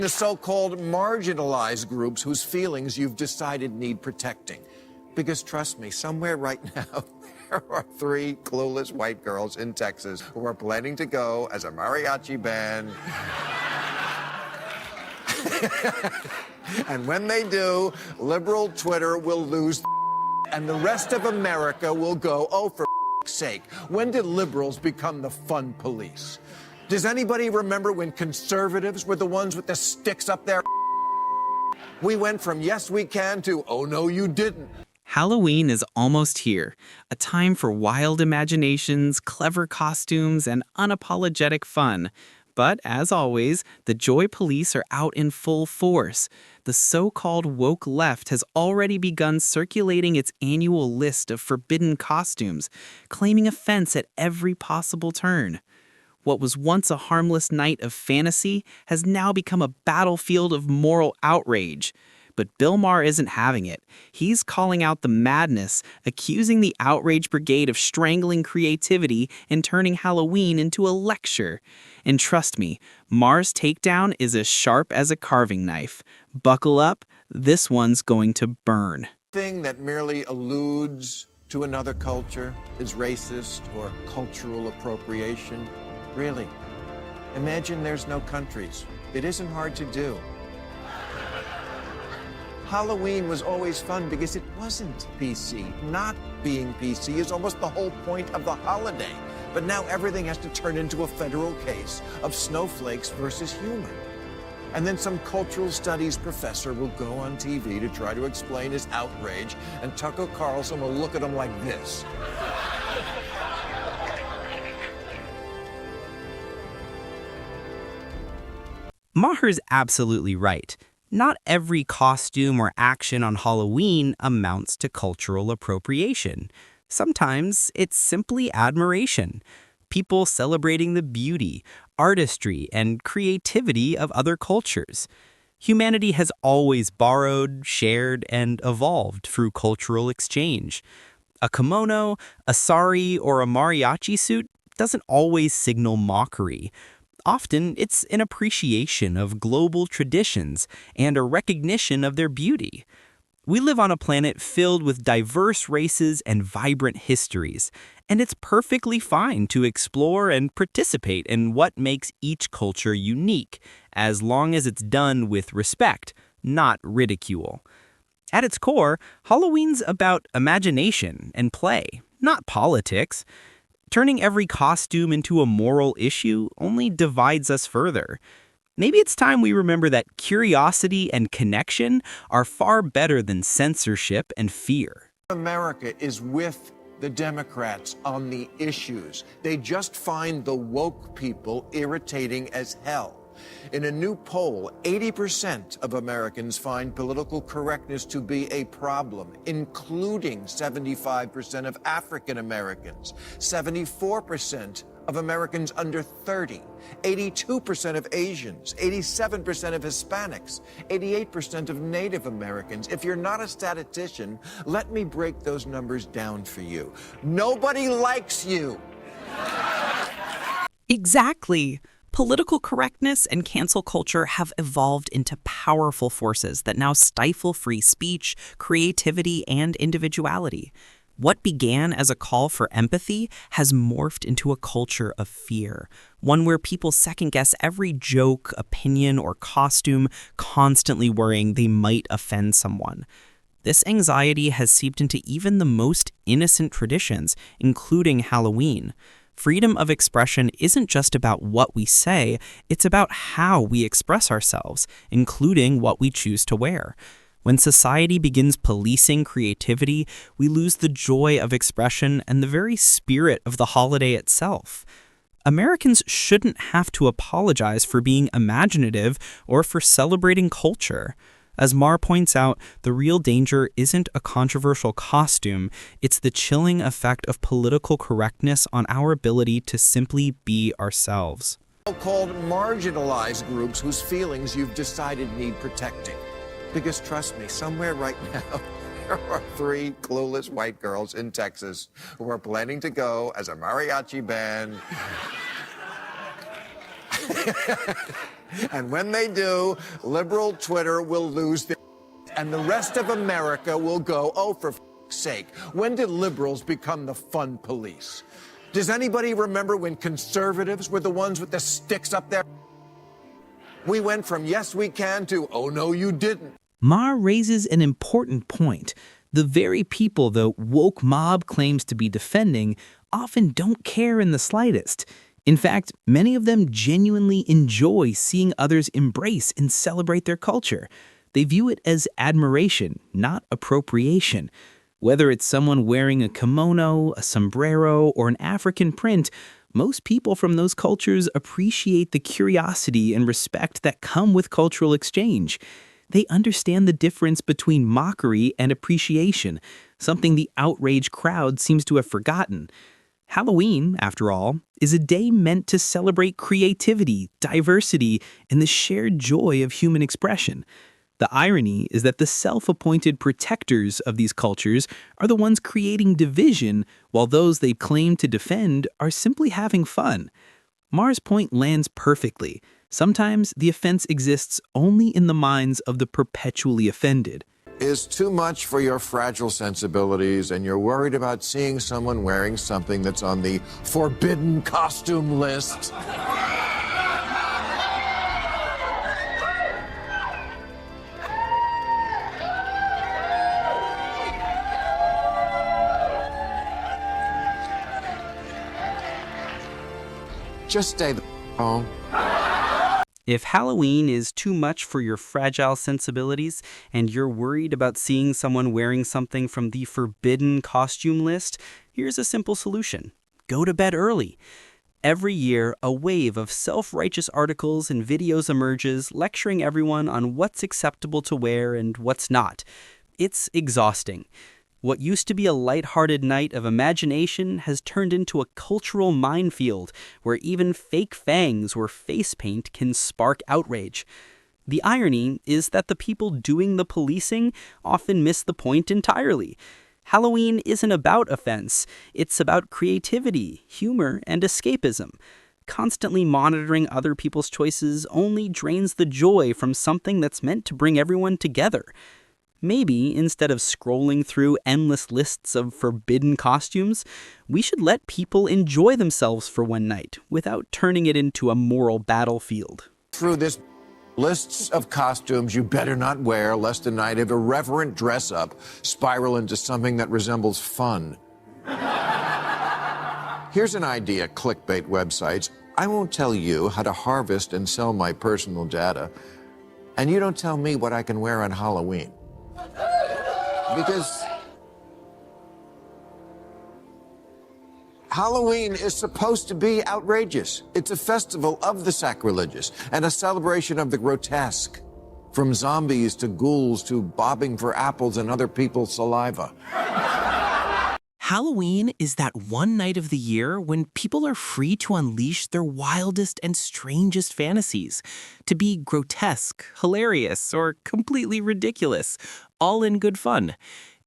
The so-called marginalized groups whose feelings you've decided need protecting. Because trust me, somewhere right now, there are 3 clueless white girls in Texas who are planning to go as a mariachi band. And when they do, liberal Twitter will lose and the rest of America will go, oh, for sake, when did liberals become the fun police? Does anybody remember when conservatives were the ones with the sticks up their? We went from yes, we can to oh, no, you didn't. Halloween is almost here, a time for wild imaginations, clever costumes, and unapologetic fun. But as always, the joy police are out in full force. The so-called woke left has already begun circulating its annual list of forbidden costumes, claiming offense at every possible turn. What was once a harmless night of fantasy has now become a battlefield of moral outrage. But Bill Maher isn't having it. He's calling out the madness, accusing the outrage brigade of strangling creativity and turning Halloween into a lecture. And trust me, Maher's takedown is as sharp as a carving knife. Buckle up, this one's going to burn. Thing that merely alludes to another culture is racist or cultural appropriation. Really, imagine there's no countries. It isn't hard to do. Halloween was always fun because it wasn't PC. Not being PC is almost the whole point of the holiday. But now everything has to turn into a federal case of snowflakes versus humor. And then some cultural studies professor will go on TV to try to explain his outrage, and Tucker Carlson will look at him like this. Maher's absolutely right. Not every costume or action on Halloween amounts to cultural appropriation. Sometimes it's simply admiration. People celebrating the beauty, artistry, and creativity of other cultures. Humanity has always borrowed, shared, and evolved through cultural exchange. A kimono, a sari, or a mariachi suit doesn't always signal mockery. Often, it's an appreciation of global traditions and a recognition of their beauty. We live on a planet filled with diverse races and vibrant histories, and it's perfectly fine to explore and participate in what makes each culture unique, as long as it's done with respect, not ridicule. At its core, Halloween's about imagination and play, not politics. Turning every costume into a moral issue only divides us further. Maybe it's time we remember that curiosity and connection are far better than censorship and fear. America is with the Democrats on the issues. They just find the woke people irritating as hell. In a new poll, 80% of Americans find political correctness to be a problem, including 75% of African Americans, 74% of Americans under 30, 82% of Asians, 87% of Hispanics, 88% of Native Americans. If you're not a statistician, let me break those numbers down for you. Nobody likes you. Exactly. Political correctness and cancel culture have evolved into powerful forces that now stifle free speech, creativity, and individuality. What began as a call for empathy has morphed into a culture of fear, one where people second-guess every joke, opinion, or costume, constantly worrying they might offend someone. This anxiety has seeped into even the most innocent traditions, including Halloween. Freedom of expression isn't just about what we say, it's about how we express ourselves, including what we choose to wear. When society begins policing creativity, we lose the joy of expression and the very spirit of the holiday itself. Americans shouldn't have to apologize for being imaginative or for celebrating culture. As Maher points out, the real danger isn't a controversial costume, it's the chilling effect of political correctness on our ability to simply be ourselves. So-called marginalized groups whose feelings you've decided need protecting. Because trust me, somewhere right now, there are 3 clueless white girls in Texas who are planning to go as a mariachi band. And when they do, liberal Twitter will lose their and the rest of America will go, oh, for sake, when did liberals become the fun police? Does anybody remember when conservatives were the ones with the sticks up there? We went from yes, we can to, oh, no, you didn't. Maher raises an important point. The very people the woke mob claims to be defending often don't care in the slightest. In fact, many of them genuinely enjoy seeing others embrace and celebrate their culture. They view it as admiration, not appropriation. Whether it's someone wearing a kimono, a sombrero, or an African print, most people from those cultures appreciate the curiosity and respect that come with cultural exchange. They understand the difference between mockery and appreciation, something the outraged crowd seems to have forgotten. Halloween, after all, is a day meant to celebrate creativity, diversity, and the shared joy of human expression. The irony is that the self-appointed protectors of these cultures are the ones creating division, while those they claim to defend are simply having fun. Maher's point lands perfectly. Sometimes the offense exists only in the minds of the perpetually offended. Is too much for your fragile sensibilities, and you're worried about seeing someone wearing something that's on the forbidden costume list. Just stay the home. If Halloween is too much for your fragile sensibilities and you're worried about seeing someone wearing something from the forbidden costume list, here's a simple solution. Go to bed early. Every year, a wave of self-righteous articles and videos emerges lecturing everyone on what's acceptable to wear and what's not. It's exhausting. What used to be a lighthearted night of imagination has turned into a cultural minefield where even fake fangs or face paint can spark outrage. The irony is that the people doing the policing often miss the point entirely. Halloween isn't about offense. It's about creativity, humor, and escapism. Constantly monitoring other people's choices only drains the joy from something that's meant to bring everyone together. Maybe, instead of scrolling through endless lists of forbidden costumes, we should let people enjoy themselves for one night without turning it into a moral battlefield. Through this lists of costumes you better not wear, lest a night of irreverent dress-up spiral into something that resembles fun. Here's an idea, clickbait websites. I won't tell you how to harvest and sell my personal data, and you don't tell me what I can wear on Halloween. Because Halloween is supposed to be outrageous. It's a festival of the sacrilegious and a celebration of the grotesque, from zombies to ghouls to bobbing for apples and other people's saliva. Halloween is that one night of the year when people are free to unleash their wildest and strangest fantasies, to be grotesque, hilarious, or completely ridiculous, all in good fun.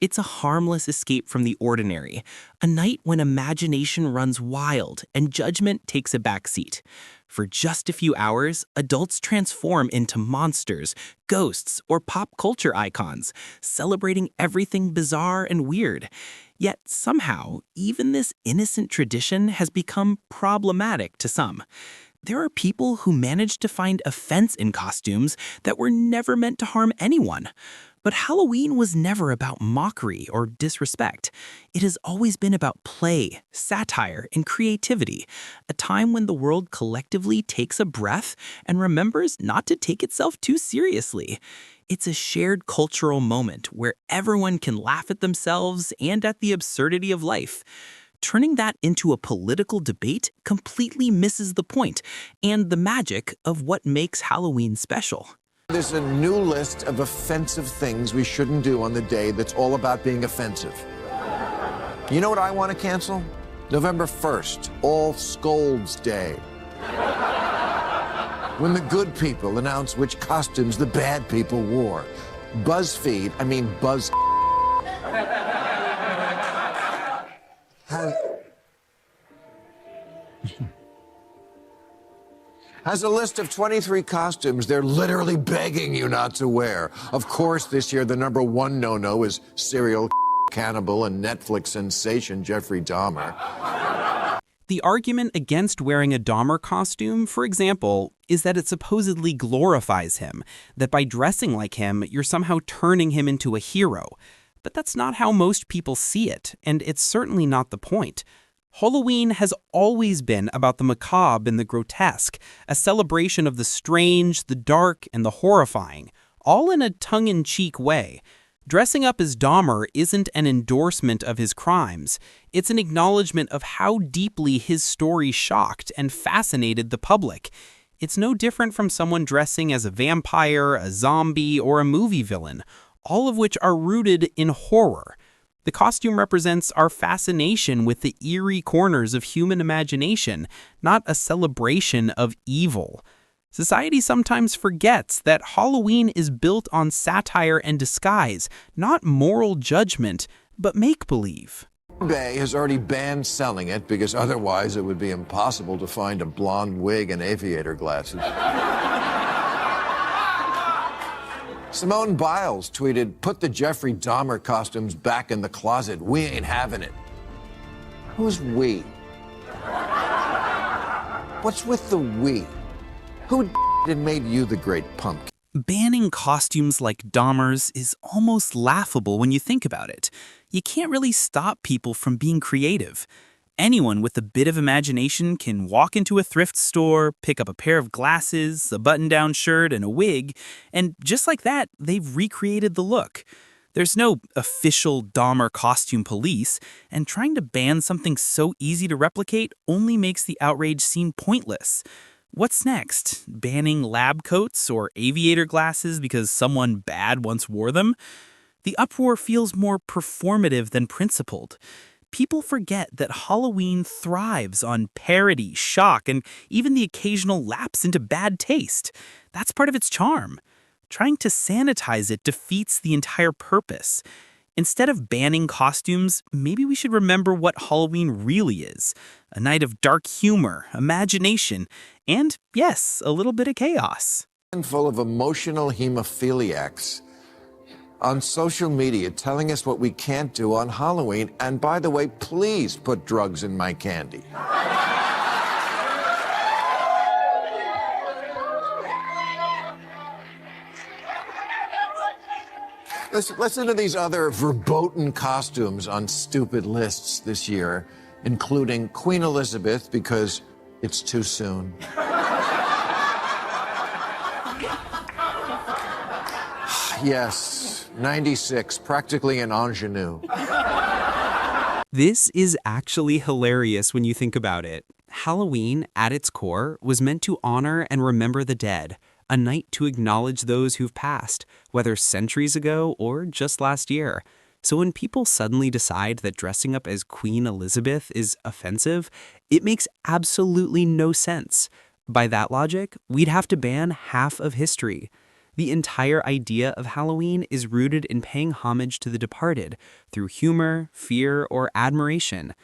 It's a harmless escape from the ordinary, a night when imagination runs wild and judgment takes a backseat. For just a few hours, adults transform into monsters, ghosts, or pop culture icons, celebrating everything bizarre and weird. Yet somehow, even this innocent tradition has become problematic to some. There are people who manage to find offense in costumes that were never meant to harm anyone. But Halloween was never about mockery or disrespect. It has always been about play, satire, and creativity, a time when the world collectively takes a breath and remembers not to take itself too seriously. It's a shared cultural moment where everyone can laugh at themselves and at the absurdity of life. Turning that into a political debate completely misses the point and the magic of what makes Halloween special. There's a new list of offensive things we shouldn't do on the day that's all about being offensive. You know what I want to cancel? November 1st, All Scolds Day. When the good people announce which costumes the bad people wore. BuzzFeed, I mean Buzz has a list of 23 costumes they're literally begging you not to wear. Of course, this year, the number one no-no is serial cannibal and Netflix sensation Jeffrey Dahmer. The argument against wearing a Dahmer costume, for example, is that it supposedly glorifies him, that by dressing like him, you're somehow turning him into a hero. But that's not how most people see it, and it's certainly not the point. Halloween has always been about the macabre and the grotesque, a celebration of the strange, the dark, and the horrifying, all in a tongue-in-cheek way. Dressing up as Dahmer isn't an endorsement of his crimes. It's an acknowledgement of how deeply his story shocked and fascinated the public. It's no different from someone dressing as a vampire, a zombie, or a movie villain, all of which are rooted in horror. The costume represents our fascination with the eerie corners of human imagination, not a celebration of evil. Society sometimes forgets that Halloween is built on satire and disguise, not moral judgment, but make-believe. Bay has already banned selling it because otherwise it would be impossible to find a blonde wig and aviator glasses. Simone Biles tweeted, "Put the Jeffrey Dahmer costumes back in the closet. We ain't having it." Who's we? What's with the we? Who made you the great pumpkin? Banning costumes like Dahmer's is almost laughable when you think about it. You can't really stop people from being creative. Anyone with a bit of imagination can walk into a thrift store, pick up a pair of glasses, a button-down shirt, and a wig, and just like that, they've recreated the look. There's no official Dahmer costume police, and trying to ban something so easy to replicate only makes the outrage seem pointless. What's next? Banning lab coats or aviator glasses because someone bad once wore them? The uproar feels more performative than principled. People forget that Halloween thrives on parody, shock, and even the occasional lapse into bad taste. That's part of its charm. Trying to sanitize it defeats the entire purpose. Instead of banning costumes, maybe we should remember what Halloween really is. A night of dark humor, imagination, and, yes, a little bit of chaos. Full of emotional hemophiliacs on social media telling us what we can't do on Halloween. And by the way, please put drugs in my candy. Listen to these other verboten costumes on stupid lists this year, including Queen Elizabeth because it's too soon. Yes, 96, practically an ingenue. This is actually hilarious when you think about it. Halloween, at its core, was meant to honor and remember the dead, a night to acknowledge those who've passed, whether centuries ago or just last year. So when people suddenly decide that dressing up as Queen Elizabeth is offensive, it makes absolutely no sense. By that logic, we'd have to ban half of history. The entire idea of Halloween is rooted in paying homage to the departed through humor, fear, or admiration.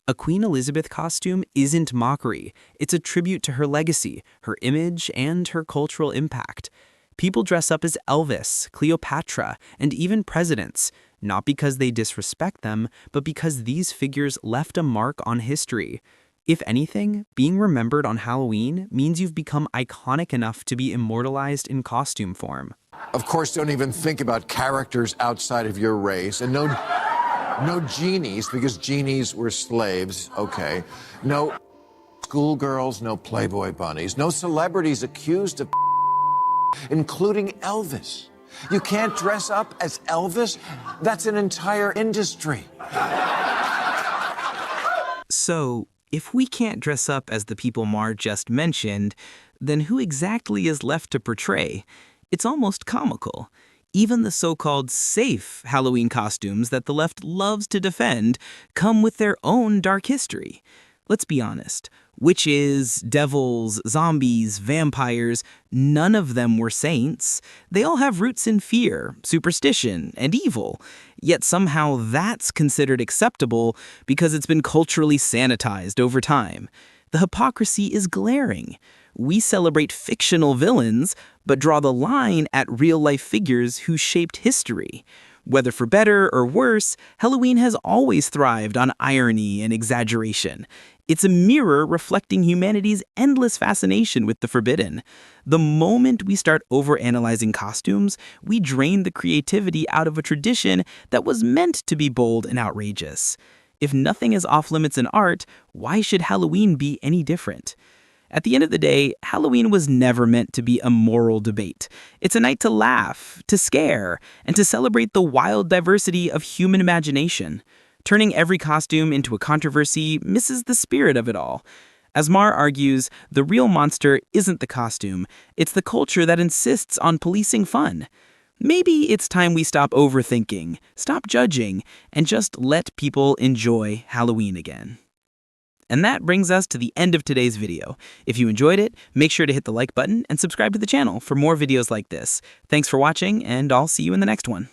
A Queen Elizabeth costume isn't mockery. It's a tribute to her legacy, her image, and her cultural impact. People dress up as Elvis, Cleopatra, and even presidents, not because they disrespect them, but because these figures left a mark on history. If anything, being remembered on Halloween means you've become iconic enough to be immortalized in costume form. Of course, don't even think about characters outside of your race, and no genies, because genies were slaves, okay. No schoolgirls, no Playboy bunnies, no celebrities accused of including Elvis. You can't dress up as Elvis? That's an entire industry. So, if we can't dress up as the people Maher just mentioned, then who exactly is left to portray? It's almost comical. Even the so-called safe Halloween costumes that the left loves to defend come with their own dark history. Let's be honest. Witches, devils, zombies, vampires, none of them were saints. They all have roots in fear, superstition, and evil. Yet somehow that's considered acceptable because it's been culturally sanitized over time. The hypocrisy is glaring. We celebrate fictional villains, but draw the line at real-life figures who shaped history. Whether for better or worse, Halloween has always thrived on irony and exaggeration. It's a mirror reflecting humanity's endless fascination with the forbidden. The moment we start overanalyzing costumes, we drain the creativity out of a tradition that was meant to be bold and outrageous. If nothing is off-limits in art, why should Halloween be any different? At the end of the day, Halloween was never meant to be a moral debate. It's a night to laugh, to scare, and to celebrate the wild diversity of human imagination. Turning every costume into a controversy misses the spirit of it all. As Maher argues, the real monster isn't the costume, it's the culture that insists on policing fun. Maybe it's time we stop overthinking, stop judging, and just let people enjoy Halloween again. And that brings us to the end of today's video. If you enjoyed it, make sure to hit the like button and subscribe to the channel for more videos like this. Thanks for watching, and I'll see you in the next one.